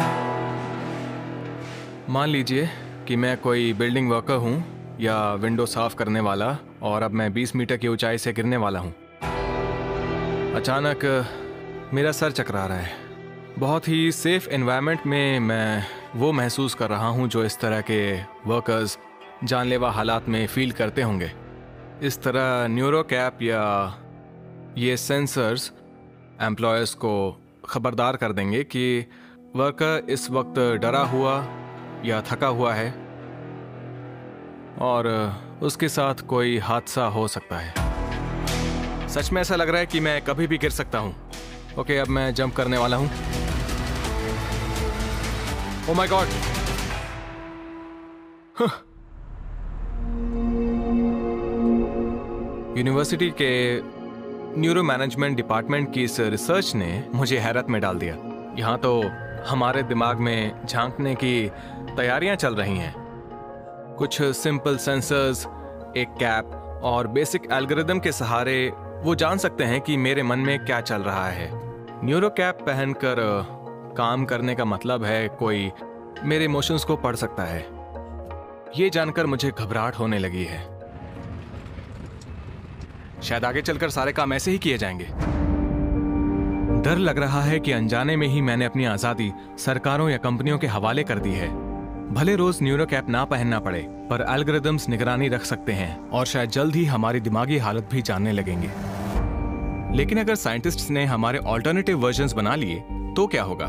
मान लीजिए कि मैं कोई बिल्डिंग वर्कर हूं या विंडो साफ करने वाला और अब मैं 20 मीटर की ऊंचाई से गिरने वाला हूं। अचानक मेरा सर चकरा रहा है। बहुत ही सेफ एनवायरनमेंट में मैं वो महसूस कर रहा हूं जो इस तरह के वर्कर्स जानलेवा हालात में फील करते होंगे। इस तरह न्यूरोकैप या ये सेंसर्स एम्प्लॉयर्स को खबरदार कर देंगे कि वर्कर इस वक्त डरा हुआ या थका हुआ है और उसके साथ कोई हादसा हो सकता है। सच में ऐसा लग रहा है कि मैं कभी भी गिर सकता हूं। ओके, अब मैं जंप करने वाला हूं। Oh my God! यूनिवर्सिटी के न्यूरो मैनेजमेंट डिपार्टमेंट की इस रिसर्च ने मुझे हैरत में डाल दिया। यहाँ तो हमारे दिमाग में झांकने की तैयारियां चल रही हैं। कुछ सिंपल सेंसर्स, एक कैप और बेसिक एल्गोरिदम के सहारे वो जान सकते हैं कि मेरे मन में क्या चल रहा है। न्यूरो कैप पहनकर काम करने का मतलब है कोई मेरे इमोशंस को पढ़ सकता है। ये जानकर मुझे घबराहट होने लगी है। शायद आगे चलकर सारे काम ऐसे ही किए जाएंगे। डर लग रहा है कि अनजाने में ही मैंने अपनी आजादी सरकारों या कंपनियों के हवाले कर दी है। भले रोज न्यूरो कैप ना पहनना पड़े, पर एल्गोरिदम्स निगरानी रख सकते हैं और शायद जल्द ही हमारी दिमागी हालत भी जानने लगेंगे। लेकिन अगर साइंटिस्ट्स ने हमारे ऑल्टरनेटिव वर्जन्स बना लिए तो क्या होगा?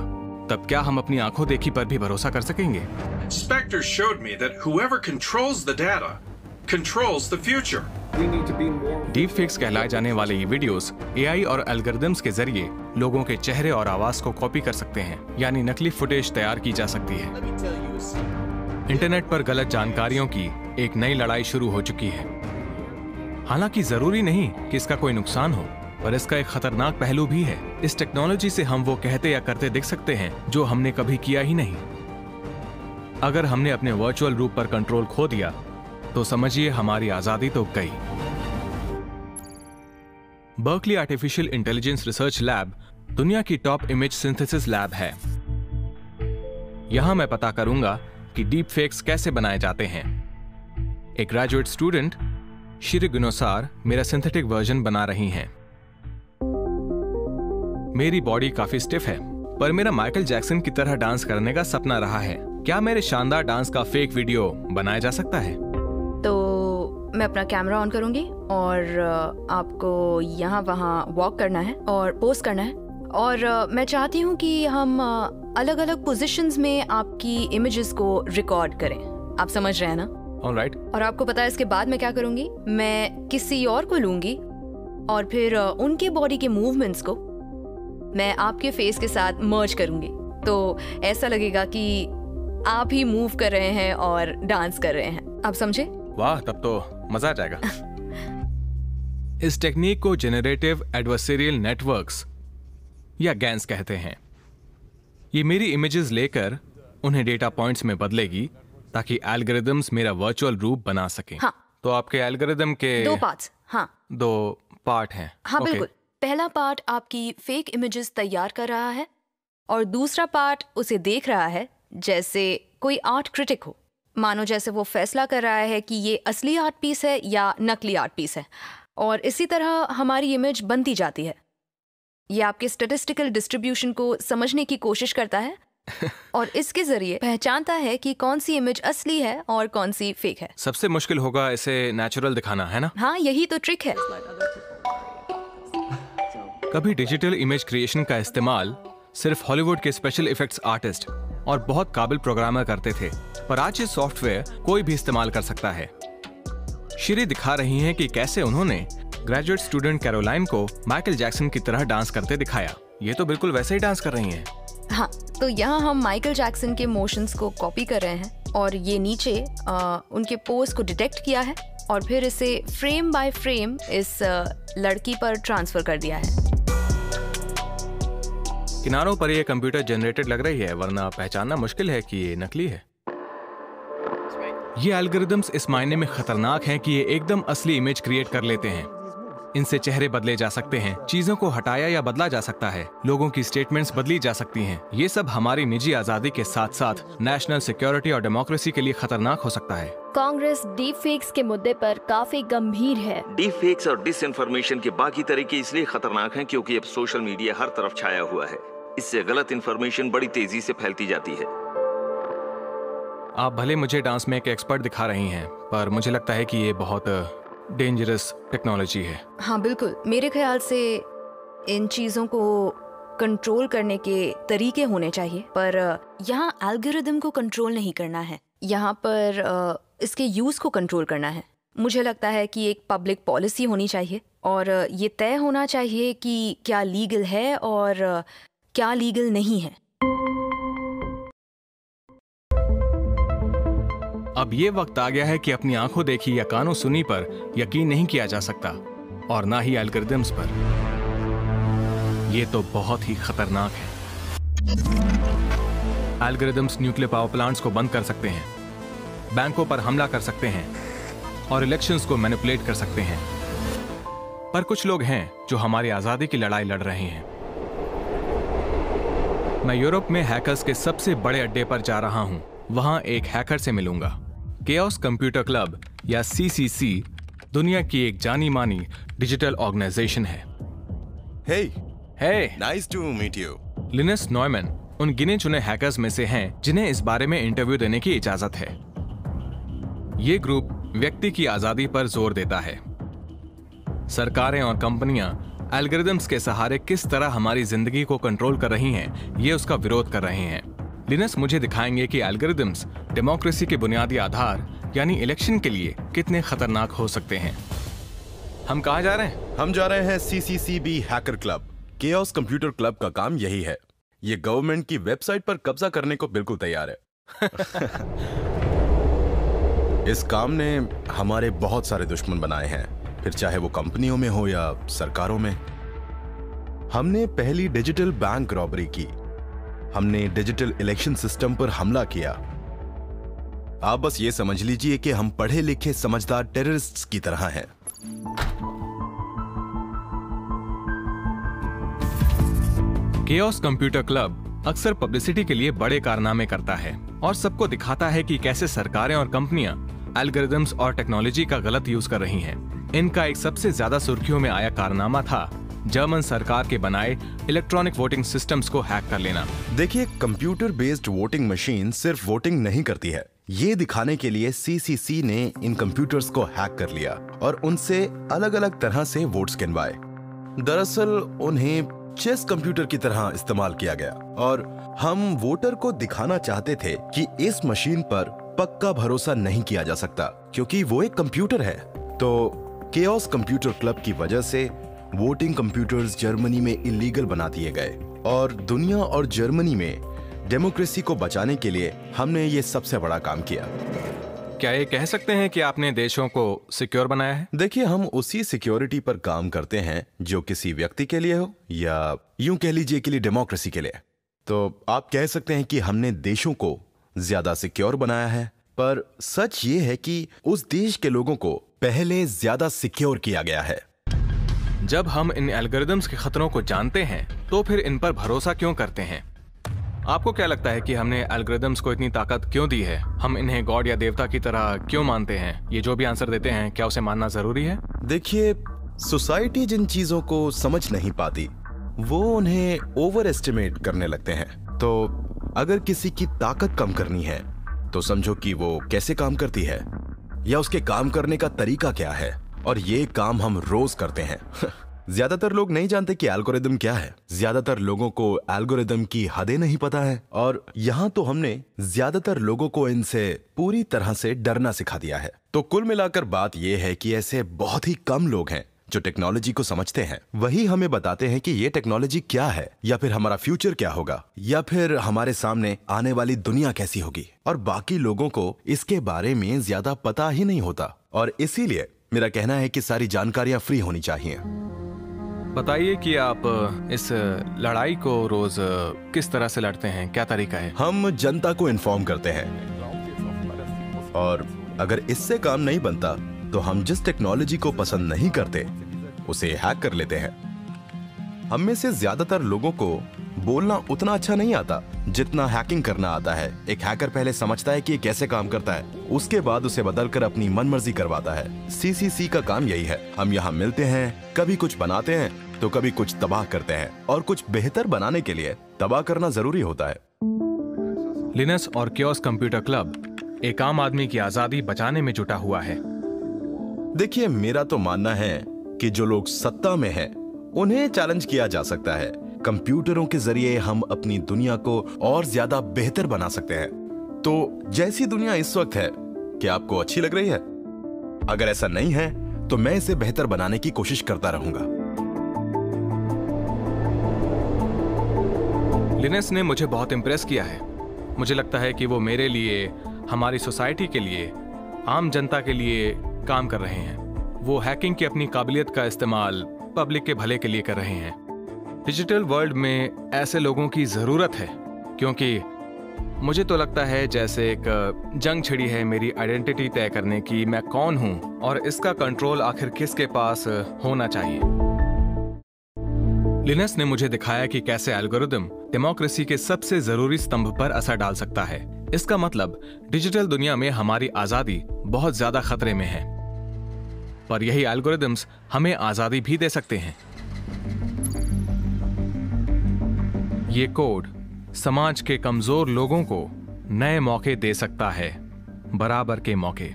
तब क्या हम अपनी आंखों देखी पर भी भरोसा कर सकेंगे? Spectre showed me that whoever controls the data controls the future. Deep fakes कहलाए जाने वाले ये वीडियोस एआई और एल्गोरिदम्स के जरिए लोगों के चेहरे और आवाज को कॉपी कर सकते हैं, यानी नकली फुटेज तैयार की जा सकती है। इंटरनेट पर गलत जानकारियों की एक नई लड़ाई शुरू हो चुकी है। हालांकि जरूरी नहीं कि इसका कोई नुकसान हो, पर इसका एक खतरनाक पहलू भी है। इस टेक्नोलॉजी से हम वो कहते या करते दिख सकते हैं जो हमने कभी किया ही नहीं। अगर हमने अपने वर्चुअल रूप पर कंट्रोल खो दिया तो समझिए हमारी आजादी तो गई। Berkeley artificial intelligence research lab दुनिया की टॉप इमेज सिंथेसिस लैब है। यहां मैं पता करूंगा कि डीप फेक्स कैसे बनाए जाते हैं। एक ग्रेजुएट स्टूडेंट श्री गुनोसार मेरा सिंथेटिक वर्जन बना रही हैं। मेरी बॉडी काफी स्टिफ है, पर मेरा माइकल जैक्सन की तरह डांस करने का सपना रहा है। क्या मेरे शानदार डांस का फेक वीडियो बनाया जा सकता है? तो मैं अपना कैमरा ऑन करूंगी और आपको यहाँ वहाँ वॉक करना है और पोस्ट करना है। और मैं चाहती हूँ कि हम अलग अलग पोजीशंस में आपकी इमेजेस को रिकॉर्ड करें। आप समझ रहे हैं ना? ऑलराइट। और आपको पता है इसके बाद मैं क्या करूंगी? मैं किसी और को लूंगी और फिर उनके बॉडी के मूवमेंट्स को मैं आपके फेस के साथ मर्ज करूंगी। तो ऐसा लगेगा कि आप ही मूव कर रहे हैं और डांस कर रहे हैं। आप समझे? वाह, तब तो मजा आ जाएगा। इस टेक्निक को जेनरेटिव एडवर्सरियल नेटवर्क्स या गैंस कहते हैं। ये मेरी इमेजेस लेकर उन्हें डेटा पॉइंट्स में बदलेगी ताकि एल्गोरिदम्स मेरा वर्चुअल रूप बना सकें। हाँ। तो आपके एल्गोरिदम के 2 पार्ट्स। हाँ, 2 पार्ट हैं। हाँ ओके। बिल्कुल। पहला पार्ट आपकी फेक इमेजेस तैयार कर रहा है और दूसरा पार्ट उसे देख रहा है जैसे कोई आर्ट क्रिटिक हो। मानो जैसे वो फैसला कर रहा है कि ये असली आर्ट पीस है या नकली आर्ट पीस है, और इसी तरह हमारी इमेज बनती जाती है। ये आपके स्टैटिस्टिकल डिस्ट्रीब्यूशन को समझने की कोशिश करता है और इसके जरिए पहचानता है कि कौन सी इमेज असली है और कौन सी फेक है। सबसे मुश्किल होगा इसे नेचुरल दिखाना, है ना? हाँ, यही तो ट्रिक है। कभी डिजिटल इमेज क्रिएशन का इस्तेमाल सिर्फ हॉलीवुड के स्पेशल इफेक्ट्स आर्टिस्ट और बहुत काबिल प्रोग्रामर करते थे, पर आज ये सॉफ्टवेयर कोई भी इस्तेमाल कर सकता है। श्री दिखा रही हैं कि कैसे उन्होंने ग्रेजुएट स्टूडेंट कैरोलाइन को माइकल जैक्सन की तरह डांस करते दिखाया। ये तो बिल्कुल वैसे ही डांस कर रही हैं। हाँ, तो यहाँ हम माइकल जैक्सन के मोशंस को कॉपी कर रहे हैं और ये नीचे उनके पोज को डिटेक्ट किया है और फिर इसे फ्रेम बाय फ्रेम इस लड़की पर ट्रांसफर कर दिया है। किनारों पर ये कंप्यूटर जनरेटेड लग रही है, वरना पहचानना मुश्किल है कि ये नकली है। ये एल्गोरिदम्स इस मायने में खतरनाक हैं कि ये एकदम असली इमेज क्रिएट कर लेते हैं। इनसे चेहरे बदले जा सकते हैं, चीजों को हटाया या बदला जा सकता है, लोगों की स्टेटमेंट्स बदली जा सकती हैं। ये सब हमारी निजी आजादी के साथ साथ नेशनल सिक्योरिटी और डेमोक्रेसी के लिए खतरनाक हो सकता है। कांग्रेस डीप फेक्स के मुद्दे पर काफी गंभीर है। डीप फेक्स और डिसइंफॉर्मेशन के बाकी तरीके इसलिए खतरनाक हैं क्योंकि अब सोशल मीडिया हर तरफ छाया हुआ है। इससे गलत इंफॉर्मेशन बड़ी तेजी से फैलती जाती है। आप भले मुझे डांस में एक एक्सपर्ट दिखा रही हैं, पर मुझे लगता है कि ये बहुत डेंजरस टेक्नोलॉजी है। हाँ बिल्कुल, मेरे ख्याल से इन चीज़ों को कंट्रोल करने के तरीके होने चाहिए, पर यहाँ एल्गोरिदम को कंट्रोल नहीं करना है, यहाँ पर इसके यूज़ को कंट्रोल करना है। मुझे लगता है कि एक पब्लिक पॉलिसी होनी चाहिए और ये तय होना चाहिए कि क्या लीगल है और क्या लीगल नहीं है। अब ये वक्त आ गया है कि अपनी आंखों देखी या कानों सुनी पर यकीन नहीं किया जा सकता, और ना ही एल्गोरिदम्स पर। ये तो बहुत ही खतरनाक है। एल्गोरिदम्स न्यूक्लियर पावर प्लांट्स को बंद कर सकते हैं, बैंकों पर हमला कर सकते हैं और इलेक्शंस को मैनिपुलेट कर सकते हैं। पर कुछ लोग हैं जो हमारी आजादी की लड़ाई लड़ रहे हैं। मैं यूरोप में हैकर्स के सबसे बड़े अड्डे पर जा रहा हूं। वहां एक हैकर से मिलूंगा। केओस कंप्यूटर क्लब या CCC दुनिया की एक जानी मानी डिजिटल ऑर्गेनाइजेशन है। Hey, nice to meet you. Linus Neumann उन गिने चुने हैकर्स में से हैं जिन्हें इस बारे में इंटरव्यू देने की इजाजत है। ये ग्रुप व्यक्ति की आजादी पर जोर देता है। सरकारें और कंपनियां एल्गोरिदम्स के सहारे किस तरह हमारी जिंदगी को कंट्रोल कर रही हैं, ये उसका विरोध कर रहे हैं। लिनस मुझे दिखाएंगे कि एल्गोरिदम्स डेमोक्रेसी के बुनियादी आधार यानी इलेक्शन के लिए कितने खतरनाक हो सकते हैं। हम कहाँ जा रहे हैं? हम जा रहे हैं CCCB hacker club. Chaos computer club का काम यही है। ये गवर्नमेंट की वेबसाइट पर कब्जा करने को बिल्कुल तैयार है। इस काम ने हमारे बहुत सारे दुश्मन बनाए हैं, फिर चाहे वो कंपनियों में हो या सरकारों में। हमने पहली डिजिटल बैंक रॉबरी की, हमने डिजिटल इलेक्शन सिस्टम पर हमला किया। आप बस ये समझ लीजिए कि हम पढ़े लिखे समझदार टेररिस्ट्स की तरह हैं। केओस कंप्यूटर क्लब अक्सर पब्लिसिटी के लिए बड़े कारनामे करता है और सबको दिखाता है कि कैसे सरकारें और कंपनियां एल्गोरिदम्स और टेक्नोलॉजी का गलत यूज कर रही हैं। इनका एक सबसे ज्यादा सुर्खियों में आया कारनामा था जर्मन सरकार के बनाए इलेक्ट्रॉनिक वोटिंग सिस्टम्स को हैक कर लेना। देखिए, कंप्यूटर बेस्ड वोटिंग मशीन सिर्फ वोटिंग नहीं करती है। ये दिखाने के लिए CCC ने इन कंप्यूटर्स को हैक कर लिया और उनसे अलग अलग तरह से वोट्स गिनवाए। दरअसल उन्हें चेस कंप्यूटर की तरह इस्तेमाल किया गया और हम वोटर को दिखाना चाहते थे कि इस मशीन पर पक्का भरोसा नहीं किया जा सकता क्योंकि वो एक कंप्यूटर है। तो केओस कंप्यूटर क्लब की वजह से वोटिंग कंप्यूटर्स जर्मनी में इलीगल बना दिए गए और दुनिया और जर्मनी में डेमोक्रेसी को बचाने के लिए हमने ये सबसे बड़ा काम किया। क्या ये कह सकते हैं कि आपने देशों को सिक्योर बनाया है? देखिए, हम उसी सिक्योरिटी पर काम करते हैं जो किसी व्यक्ति के लिए हो या यूं कह लीजिए के लिए डेमोक्रेसी के लिए। तो आप कह सकते हैं कि हमने देशों को ज्यादा सिक्योर बनाया है, पर सच ये है कि उस देश के लोगों को पहले ज्यादा सिक्योर किया गया है। जब हम इन एल्गोरिदम्स के खतरों को जानते हैं तो फिर इन पर भरोसा क्यों करते हैं? आपको क्या लगता है कि हमने एल्गोरिदम्स को इतनी ताकत क्यों दी है? हम इन्हें गॉड या देवता की तरह क्यों मानते हैं? ये जो भी आंसर देते हैं, क्या उसे मानना जरूरी है? देखिए, सोसाइटी जिन चीजों को समझ नहीं पाती वो उन्हें ओवर एस्टिमेट करने लगते हैं। तो अगर किसी की ताकत कम करनी है तो समझो कि वो कैसे काम करती है या उसके काम करने का तरीका क्या है, और ये काम हम रोज करते हैं। ज्यादातर लोग नहीं जानते कि एल्गोरिदम क्या है। ज्यादातर लोगों को एल्गोरिदम की हदें नहीं पता है, और यहाँ तो हमने ज्यादातर लोगों को इनसे पूरी तरह से डरना सिखा दिया है। तो कुल मिलाकर बात यह है कि ऐसे बहुत ही कम लोग हैं जो टेक्नोलॉजी को समझते हैं। वही हमें बताते हैं कि ये टेक्नोलॉजी क्या है, या फिर हमारा फ्यूचर क्या होगा, या फिर हमारे सामने आने वाली दुनिया कैसी होगी। और बाकी लोगों को इसके बारे में ज्यादा पता ही नहीं होता, और इसीलिए मेरा कहना है कि सारी जानकारियां फ्री होनी चाहिए। बताइए कि आप इस लड़ाई को रोज किस तरह से लड़ते हैं? क्या तरीका है? हम जनता को इन्फॉर्म करते हैं, और अगर इससे काम नहीं बनता तो हम जिस टेक्नोलॉजी को पसंद नहीं करते उसे हैक कर लेते हैं। हम में से ज्यादातर लोगों को बोलना उतना अच्छा नहीं आता जितना हैकिंग करना आता है। एक हैकर पहले समझता है कि ये कैसे काम करता है, उसके बाद उसे बदलकर अपनी मनमर्जी करवाता है। सीसीसी का काम यही है। हम यहाँ मिलते हैं, कभी कुछ बनाते हैं तो कभी कुछ तबाह करते हैं, और कुछ बेहतर बनाने के लिए तबाह करना जरूरी होता है। लिनस और क्योस कंप्यूटर क्लब एक आम आदमी की आजादी बचाने में जुटा हुआ है। देखिए, मेरा तो मानना है कि जो लोग सत्ता में हैं, उन्हें चैलेंज किया जा सकता है। कंप्यूटरों के जरिए हम अपनी दुनिया को और ज्यादा बेहतर बना सकते हैं। तो जैसी दुनिया इस वक्त है, क्या आपको अच्छी लग रही है? अगर ऐसा नहीं है तो मैं इसे बेहतर बनाने की कोशिश करता रहूंगा। लिनस ने मुझे बहुत इम्प्रेस किया है। मुझे लगता है कि वो मेरे लिए, हमारी सोसाइटी के लिए, आम जनता के लिए काम कर रहे हैं। वो हैकिंग की अपनी काबिलियत का इस्तेमाल पब्लिक के भले के लिए कर रहे हैं। डिजिटल वर्ल्ड में ऐसे लोगों की जरूरत है, क्योंकि मुझे तो लगता है जैसे एक जंग छिड़ी है मेरी आइडेंटिटी तय करने की, मैं कौन हूं और इसका कंट्रोल आखिर किसके पास होना चाहिए। लिनस ने मुझे दिखाया कि कैसे एल्गोरिदम डेमोक्रेसी के सबसे जरूरी स्तंभ पर असर डाल सकता है। इसका मतलब डिजिटल दुनिया में हमारी आजादी बहुत ज्यादा खतरे में है, पर यही एल्गोरिदम्स हमें आजादी भी दे सकते हैं। ये कोड समाज के कमजोर लोगों को नए मौके दे सकता है, बराबर के मौके।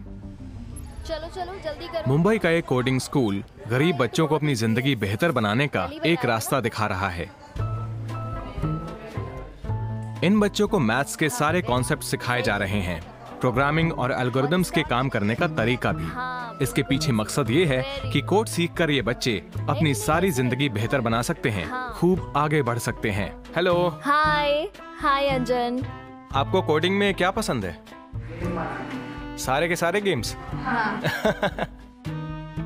चलो चलो जल्दी करो। मुंबई का एक कोडिंग स्कूल गरीब बच्चों को अपनी जिंदगी बेहतर बनाने का एक रास्ता दिखा रहा है। इन बच्चों को मैथ्स के सारे कॉन्सेप्ट सिखाए जा रहे हैं, प्रोग्रामिंग और एल्गोरिदम्स के काम करने का तरीका भी। इसके पीछे मकसद ये है कि कोड सीखकर ये बच्चे अपनी सारी जिंदगी बेहतर बना सकते हैं, खूब आगे बढ़ सकते हैं। हेलो। हाय अंजन। आपको कोडिंग में क्या पसंद है? सारे के सारे गेम्स?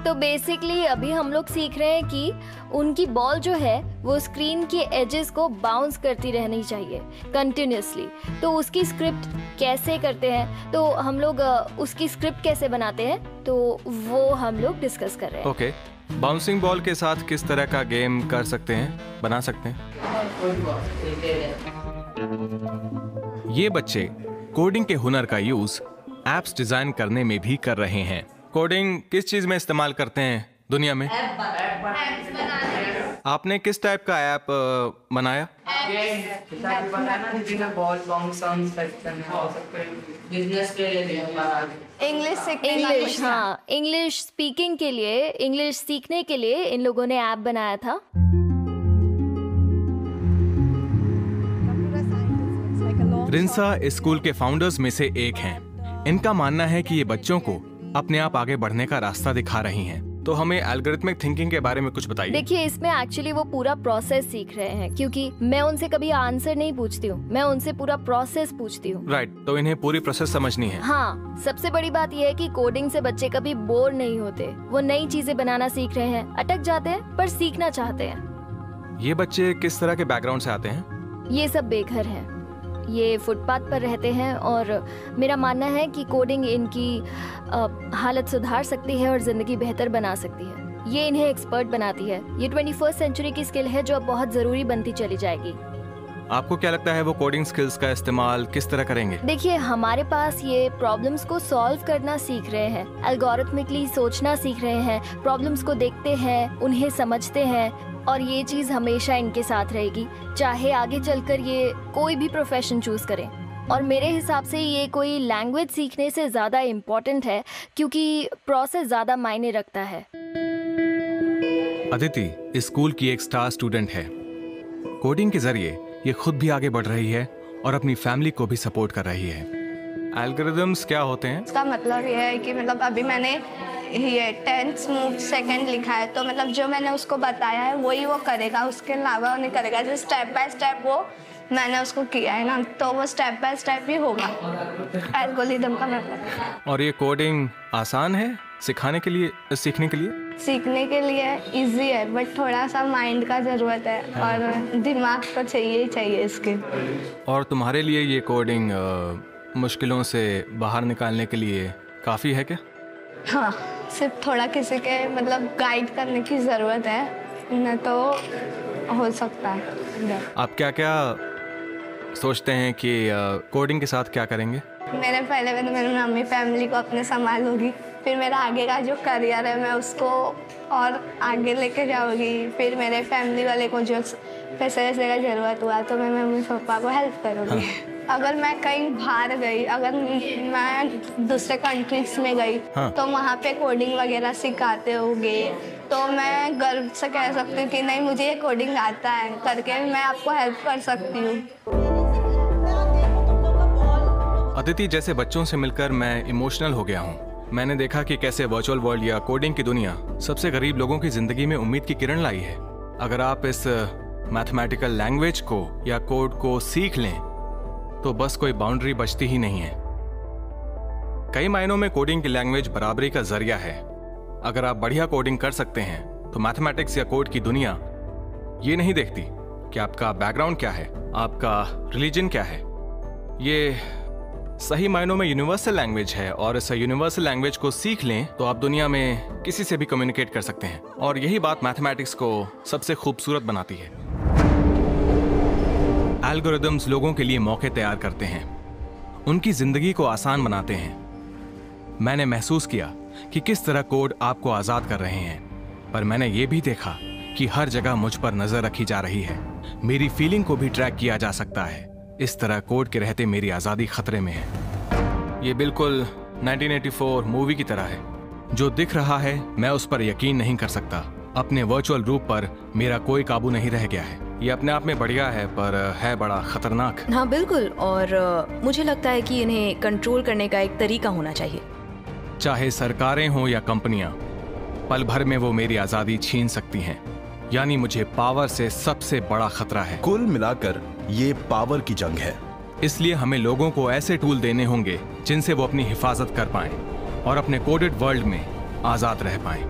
तो बेसिकली अभी हम लोग सीख रहे हैं कि उनकी बॉल जो है वो स्क्रीन के एजेस को बाउंस करती रहनी चाहिए कंटिन्यूसली। तो उसकी स्क्रिप्ट कैसे करते हैं, तो हम लोग उसकी स्क्रिप्ट कैसे बनाते हैं, तो वो हम लोग डिस्कस कर रहे हैं। ओके, बाउंसिंग बॉल के साथ किस तरह का गेम कर सकते हैं, बना सकते हैं? ये बच्चे कोडिंग के हुनर का यूज एप्स डिजाइन करने में भी कर रहे हैं। कोडिंग किस चीज में इस्तेमाल करते हैं दुनिया में? आपने किस टाइप का ऐप बनाया? इंग्लिश, हाँ, इंग्लिश स्पीकिंग के लिए, इंग्लिश सीखने के लिए इन लोगों ने ऐप बनाया था। रिंसा इस स्कूल के फाउंडर्स में से एक हैं। इनका मानना है कि ये बच्चों को अपने आप आगे बढ़ने का रास्ता दिखा रही हैं। तो हमें एल्गोरिथमिक थिंकिंग के बारे में कुछ बताइए। देखिए, इसमें एक्चुअली वो पूरा प्रोसेस सीख रहे हैं, क्योंकि मैं उनसे कभी आंसर नहीं पूछती हूँ, मैं उनसे पूरा प्रोसेस पूछती हूँ। राइट, तो इन्हें पूरी प्रोसेस समझनी है। हाँ, सबसे बड़ी बात यह है कि कोडिंग से बच्चे कभी बोर नहीं होते। वो नई चीजें बनाना सीख रहे हैं, अटक जाते हैं पर सीखना चाहते हैं। ये बच्चे किस तरह के बैकग्राउंड से आते हैं? ये सब बेघर हैं, ये फुटपाथ पर रहते हैं और मेरा मानना है कि कोडिंग इनकी हालत सुधार सकती है और जिंदगी बेहतर बना सकती है। ये इन्हें एक्सपर्ट बनाती है। ये 21st सेंचुरी की स्किल है जो अब बहुत जरूरी बनती चली जाएगी। आपको क्या लगता है वो कोडिंग स्किल्स का इस्तेमाल किस तरह करेंगे? देखिए, हमारे पास ये प्रॉब्लम्स को सॉल्व करना सीख रहे हैं, एल्गोरिथमिकली सोचना सीख रहे हैं, प्रॉब्लम्स को देखते हैं, उन्हें समझते हैं, और ये चीज हमेशा इनके साथ रहेगी, चाहे आगे चलकर ये कोई भी प्रोफेशन चूज करें। और मेरे हिसाब से ये कोई लैंग्वेज सीखने से ज्यादा इम्पोर्टेंट है, क्योंकि प्रोसेस ज्यादा मायने रखता है। अदिति स्कूल की एक स्टार स्टूडेंट है। कोडिंग के जरिए ये खुद भी आगे बढ़ रही है और अपनी फैमिली को भी सपोर्ट कर रही है। एल्गोरिदम्स क्या होते हैं? इसका मतलब ये है कि मतलब अभी मैंने ये 10th मूव सेकंड लिखा है, तो मतलब जो मैंने उसको बताया है वही वो करेगा, उसके अलावा वो नहीं करेगा। जो स्टेप बाय स्टेप वो मैंने उसको किया है ना, तो वो स्टेप बाय स्टेप ही होगा, एल्गोरिदम का मतलब। और ये कोडिंग आसान है सिखाने के लिए, सीखने के लिए? सीखने के लिए इजी है, बट थोड़ा सा माइंड का ज़रूरत है और दिमाग तो चाहिए ही चाहिए इसके। और तुम्हारे लिए ये कोडिंग मुश्किलों से बाहर निकालने के लिए काफ़ी है क्या? हाँ, सिर्फ थोड़ा किसी के मतलब गाइड करने की ज़रूरत है, न तो हो सकता है। आप क्या क्या सोचते हैं कि कोडिंग के साथ क्या करेंगे? मेरे पहले मैं तो मेरी मम्मी फैमिली को अपने संभालूंगी, फिर मेरा आगे का जो करियर है मैं उसको और आगे लेके जाऊंगी, फिर मेरे फैमिली वाले को जो पैसे वैसे का ज़रूरत हुआ तो मैं मम्मी पापा को हेल्प करूँगी। अगर मैं कहीं बाहर गई, अगर मैं दूसरे कंट्रीज में गई तो वहाँ पे कोडिंग वगैरह सिखाते होंगे, तो मैं गर्व से कह सकती हूँ कि नहीं मुझे ये कोडिंग आता है करके मैं आपको हेल्प कर सकती हूँ। अदिति जैसे बच्चों से मिलकर मैं इमोशनल हो गया हूँ। मैंने देखा कि कैसे वर्चुअल वर्ल्ड या कोडिंग की दुनिया सबसे गरीब लोगों की जिंदगी में उम्मीद की किरण लाई है। अगर आप इस मैथमेटिकल लैंग्वेज को या कोड को सीख लें तो बस कोई बाउंड्री बचती ही नहीं है। कई मायनों में कोडिंग की लैंग्वेज बराबरी का जरिया है। अगर आप बढ़िया कोडिंग कर सकते हैं तो मैथमेटिक्स या कोड की दुनिया ये नहीं देखती कि आपका बैकग्राउंड क्या है, आपका रिलीजन क्या है। ये सही मायनों में यूनिवर्सल लैंग्वेज है और इस यूनिवर्सल लैंग्वेज को सीख लें तो आप दुनिया में किसी से भी कम्युनिकेट कर सकते हैं। और यही बात मैथमेटिक्स को सबसे खूबसूरत बनाती है। एल्गोरिदम्स लोगों के लिए मौके तैयार करते हैं, उनकी जिंदगी को आसान बनाते हैं। मैंने महसूस किया कि किस तरह कोड आपको आजाद कर रहे हैं, पर मैंने ये भी देखा कि हर जगह मुझ पर नजर रखी जा रही है। मेरी फीलिंग को भी ट्रैक किया जा सकता है। इस तरह कोड के रहते मेरी आजादी खतरे में है। ये बिल्कुल 1984 मूवी की तरह है। जो दिख रहा है मैं उस पर यकीन नहीं कर सकता। अपने वर्चुअल रूप पर मेरा कोई काबू नहीं रह गया है। ये अपने आप में बढ़िया है पर है बड़ा खतरनाक। हाँ बिल्कुल, और मुझे लगता है कि इन्हें कंट्रोल करने का एक तरीका होना चाहिए। चाहे सरकारें हों या कंपनियां, पल भर में वो मेरी आजादी छीन सकती हैं। यानी मुझे पावर से सबसे बड़ा खतरा है। कुल मिलाकर ये पावर की जंग है। इसलिए हमें लोगों को ऐसे टूल देने होंगे जिनसे वो अपनी हिफाजत कर पाएं और अपने कोडेड वर्ल्ड में आजाद रह पाएं।